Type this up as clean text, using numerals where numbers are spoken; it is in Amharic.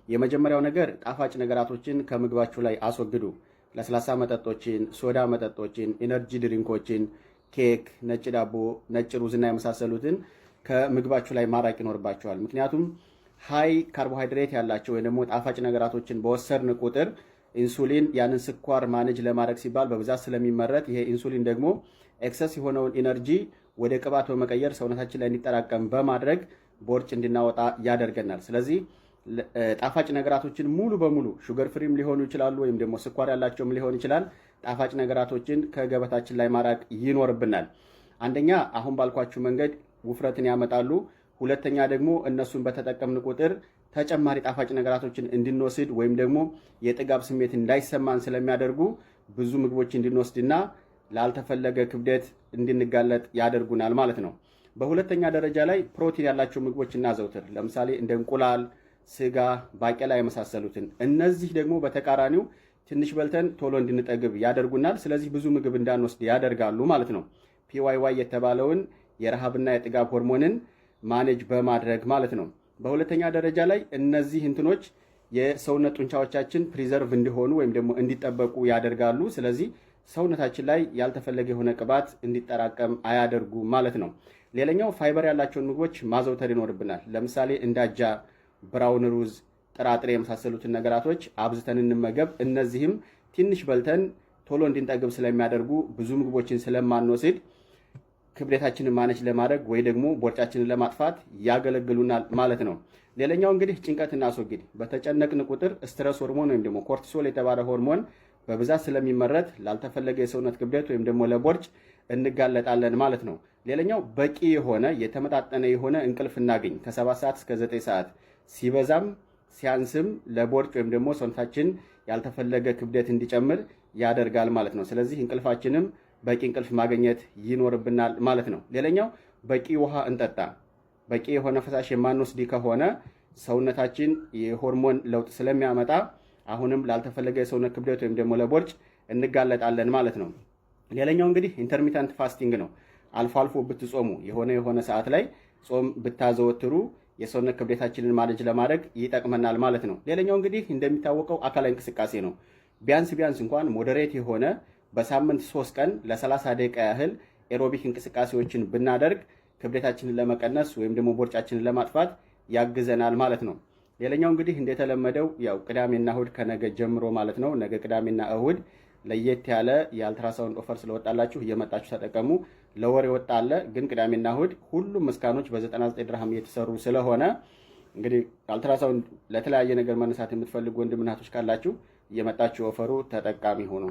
የመጀመሪያው ነገር ጣፋጭ ነገራቶችን ከምግባችሁ ላይ አስወግዱ። ለስላሳ መጠጦችን፣ ሶዳ መጠጦችን፣ ኢነርጂ ድሪንኮችን፣ ኬክ፣ ነጭ ዳቦ፣ ነጭ ሩዝና የመሳሰሉትን ከምግባችሁ ላይ ማራቅ ይኖርባችኋል። ምክንያቱም ሃይ ካርቦሃይድሬት ያላቸው ወይ ደግሞ ጣፋጭ ነገራቶችን በወሰድን ቁጥር ኢንሱሊን ያንን ስኳር ማኔጅ ለማድረግ ሲባል በብዛት ስለሚመረት ይሄ ኢንሱሊን ደግሞ ኤክሰስ የሆነውን ኢነርጂ ወደ ቅባት በመቀየር ሰውነታችን ላይ እንዲጠራቀም በማድረግ ቦርጭ እንድናወጣ ያደርገናል። ስለዚህ ጣፋጭ ነገራቶችን ሙሉ በሙሉ ሹገር ፍሪም ሊሆኑ ይችላሉ ወይም ደግሞ ስኳር ያላቸውም ሊሆን ይችላል። ጣፋጭ ነገራቶችን ከገበታችን ላይ ማራቅ ይኖርብናል። አንደኛ አሁን ባልኳችሁ መንገድ ውፍረትን ያመጣሉ። ሁለተኛ ደግሞ እነሱን በተጠቀምን ቁጥር ተጨማሪ ጣፋጭ ነገራቶችን እንድንወስድ ወይም ደግሞ የጥጋብ ስሜት እንዳይሰማን ስለሚያደርጉ ብዙ ምግቦች እንድንወስድና ላልተፈለገ ክብደት እንድንጋለጥ ያደርጉናል ማለት ነው። በሁለተኛ ደረጃ ላይ ፕሮቲን ያላቸው ምግቦች እናዘውትር። ለምሳሌ እንደ እንቁላል፣ ስጋ፣ ባቄላ የመሳሰሉትን። እነዚህ ደግሞ በተቃራኒው ትንሽ በልተን ቶሎ እንድንጠግብ ያደርጉናል። ስለዚህ ብዙ ምግብ እንዳንወስድ ያደርጋሉ ማለት ነው። PYY የተባለውን የረሃብና የጥጋብ ሆርሞንን ማኔጅ በማድረግ ማለት ነው። በሁለተኛ ደረጃ ላይ እነዚህ እንትኖች የሰውነት ጡንቻዎቻችን ፕሪዘርቭ እንዲሆኑ ወይም ደግሞ እንዲጠበቁ ያደርጋሉ። ስለዚህ ሰውነታችን ላይ ያልተፈለገ የሆነ ቅባት እንዲጠራቀም አያደርጉም ማለት ነው። ሌላኛው ፋይበር ያላቸውን ምግቦች ማዘውተር ይኖርብናል። ለምሳሌ እንዳጃ፣ ብራውን ሩዝ፣ ጥራጥሬ የመሳሰሉትን ነገራቶች አብዝተን እንመገብ። እነዚህም ትንሽ በልተን ቶሎ እንድንጠግብ ስለሚያደርጉ ብዙ ምግቦችን ስለማንወስድ ክብደታችንን ማነች ለማድረግ ወይ ደግሞ ቦርጫችንን ለማጥፋት ያገለግሉናል ማለት ነው። ሌላኛው እንግዲህ ጭንቀት እናስወግድ። በተጨነቅን ቁጥር ስትረስ ሆርሞን ወይም ደግሞ ኮርቲሶል የተባለ ሆርሞን በብዛት ስለሚመረት ላልተፈለገ የሰውነት ክብደት ወይም ደግሞ ለቦርጭ እንጋለጣለን ማለት ነው። ሌላኛው በቂ የሆነ የተመጣጠነ የሆነ እንቅልፍ እናገኝ። ከ7 ሰዓት እስከ 9 ሰዓት ሲበዛም ሲያንስም ለቦርጭ ወይም ደግሞ ሰውነታችን ያልተፈለገ ክብደት እንዲጨምር ያደርጋል ማለት ነው። ስለዚህ እንቅልፋችንም በቂ እንቅልፍ ማግኘት ይኖርብናል ማለት ነው። ሌላኛው በቂ ውሃ እንጠጣ። በቂ የሆነ ፈሳሽ የማንወስድ ከሆነ ሰውነታችን የሆርሞን ለውጥ ስለሚያመጣ አሁንም ላልተፈለገ የሰውነት ክብደት ወይም ደግሞ ለቦርጭ እንጋለጣለን ማለት ነው። ሌላኛው እንግዲህ ኢንተርሚተንት ፋስቲንግ ነው። አልፎ አልፎ ብትጾሙ የሆነ ሰዓት ላይ ጾም ብታዘወትሩ የሰውነት ክብደታችንን ማኔጅ ለማድረግ ይጠቅመናል ማለት ነው። ሌላኛው እንግዲህ እንደሚታወቀው አካላዊ እንቅስቃሴ ነው። ቢያንስ እንኳን ሞዴሬት የሆነ በሳምንት 3 ቀን ለ30 ደቂቃ ያህል ኤሮቢክ እንቅስቃሴዎችን ብናደርግ ክብደታችንን ለመቀነስ ወይም ደግሞ ቦርጫችንን ለማጥፋት ያግዘናል ማለት ነው። ሌላኛው እንግዲህ እንደተለመደው ያው ቅዳሜና እሁድ ከነገ ጀምሮ ማለት ነው። ነገ ቅዳሜና እሁድ ለየት ያለ የአልትራሳውንድ ኦፈር ስለወጣላችሁ እየመጣችሁ ተጠቀሙ። ለወር ይወጣል፣ ግን ቅዳሜና እሁድ ሁሉም መስካኖች በ99 ድርሃም እየተሰሩ ስለሆነ እንግዲህ አልትራሳውንድ ለተለያየ ነገር መነሳት የምትፈልጉ ወንድምናቶች ካላችሁ እየመጣችሁ ኦፈሩ ተጠቃሚ ሆኑ።